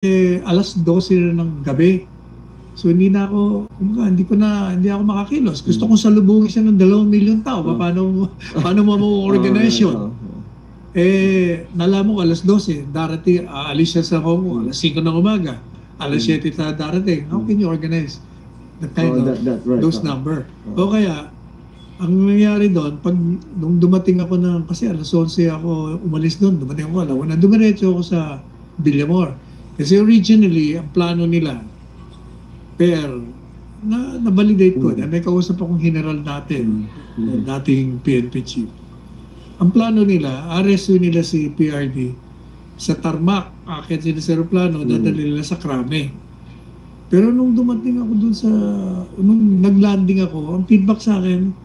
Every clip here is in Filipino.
alas 12 na ng gabi. So hindi na ako, hindi ako makakilos. Gusto kong salubungin siya ng 2 milyon tao. Paano mo ma-organize yun? Nalaman ko alas 12, darating, aalis siya sa Hong Kong, alas 5 ng umaga, alas 7 na darating. How can you organize that kind of those number? O kaya, ang nangyari doon, nung dumating ako kasi alas 11 ako umalis doon, dumating ako, dumiretso ako sa Villamor. Kasi originally, ang plano nila, na-validate ko, may kausap akong general natin, dating PNP chief. Ang plano nila, arresto nila si PRD sa Tarmac, akit sila sa aeroplano, dadali nila sa Krame. Pero nung dumating ako dun nung nag-landing ako, ang feedback sa akin,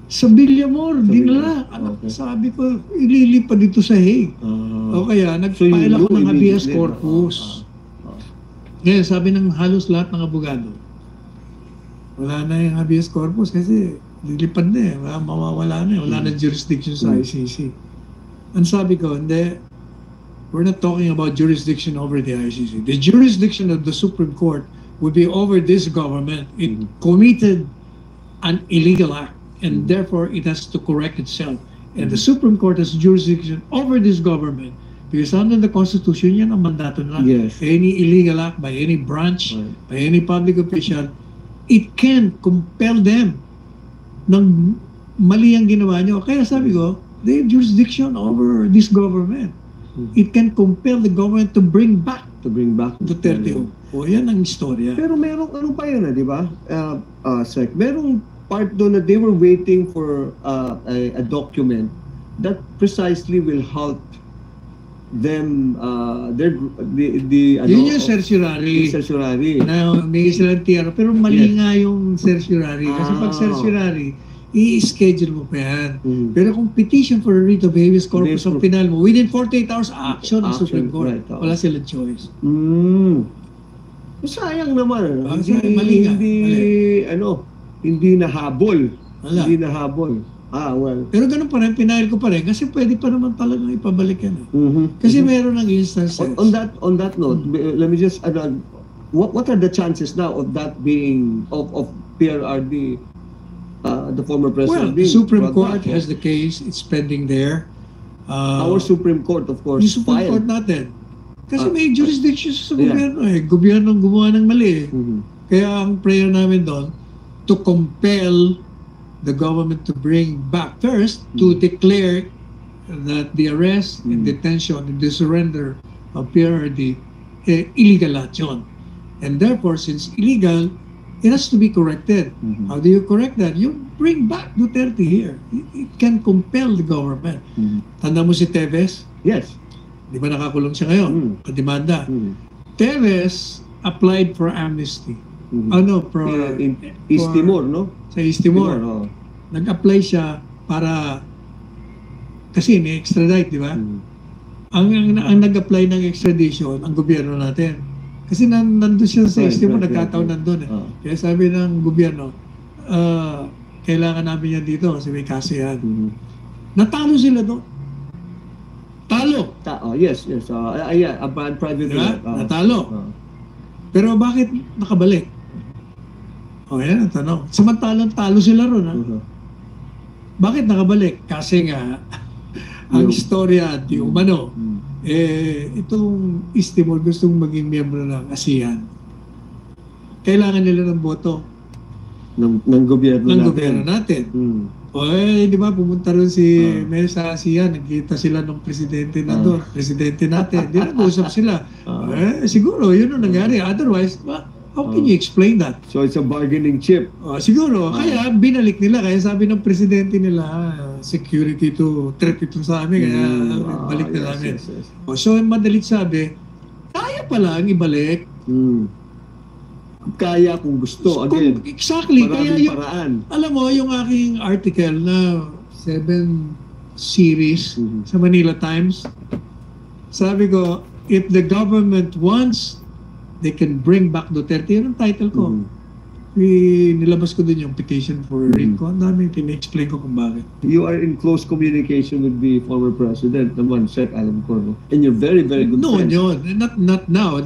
sa Villamor, dinala. Sabi ko, ililipad dito sa Hague. O kaya, nag-file ako ng habeas corpus. Ngayon, sabi ng halos lahat ng abogado, wala na yung habeas corpus kasi lilipad na mawawala na wala na jurisdiction sa ICC. Ang sabi ko, hindi, we're not talking about jurisdiction over the ICC. The jurisdiction of the Supreme Court would be over this government. It committed an illegal act, and therefore it has to correct itself. And the Supreme Court has jurisdiction over this government because under the Constitution, yan ang mandato nila. Yes. Any illegal act by any branch, by any public official, it can compel them ng mali ang ginawa nyo. Kaya sabi ko, they have jurisdiction over this government. It can compel the government to bring back Duterte. O yan ang istorya. Pero merong ano pa yun, di ba? Sec, merong part doon na they were waiting for a document that precisely will halt them yun yung certiorari. Na may silang tiyaro. Pero mali nga yung certiorari. Kasi pag certiorari, i-schedule mo pa yan. Pero kung petition for a writ of habeas corpus ang pinal mo, within 48 hours, action ng Supreme Court. Right, wala silang choice. Sayang naman. Hindi nahabol. Hindi nahabol. Well. Pero ganun pa rin, pinail ko pa rin kasi pwede pa naman talagang ipabalik yan. Kasi meron ng instances. On that note, let me just what are the chances now of that being of PRRD, the former president? Well, the Supreme Court has the case. It's pending there. Our Supreme Court, of course, the Supreme Court natin. Kasi may jurisdiction sa gobyerno Gobyerno ang gumawa ng mali Kaya ang prayer namin doon, to compel the government to bring back first, to declare that the arrest and detention and the surrender of PRRD illegal lahat yun. And therefore, since illegal, it has to be corrected. How do you correct that? You bring back Duterte here. It can compel the government. Tanda mo si Teves? Yes. Di ba nakakulong siya ngayon? Kademanda. Teves applied for amnesty. East Timor, no? Sa East Timor. Nag-apply siya para kasi ni-extradite, di ba? Ang nag-apply ng extradition, ang gobyerno natin. Kasi nandun siya sa East Timor, nagkataon nandun Kaya sabi ng gobyerno, kailangan namin yan dito kasi may kaso yan. Natalo sila doon. Talo. Yes. A bad private diba? Natalo. Pero bakit nakabalik? Yan ang tanong. Samantalang talo sila ron. Bakit nakabalik? Kasi nga, ang istorya di umano, itong East Timor gustong maging miyembro ng ASEAN. Kailangan nila ng boto ng gobyerno natin. Di ba, pumunta rin si Mel sa ASEAN, nagkita sila ng presidente na doon, presidente natin. Di nag-usap sila. Siguro, yun ang nangyari. Otherwise, how can you explain that? So it's a bargaining chip. Siguro, kaya binalik nila. Kaya sabi ng presidente nila, security to threat ito sa amin. Kaya balik na namin. Yes. So, madalit sabi, kaya pala ang ibalik. Kaya kung gusto. Again, exactly. Kaya yung paraan. Alam mo, yung aking article na 7 series sa Manila Times, sabi ko, if the government wants, they can bring back Duterte. Yun ang title ko. nilabas ko din yung petition for RICO. Ang dami, tin-explain ko kung bakit. You are in close communication with the former president naman, Sec, alam ko, no? And you're very, very good Noon friends. yun. Not now.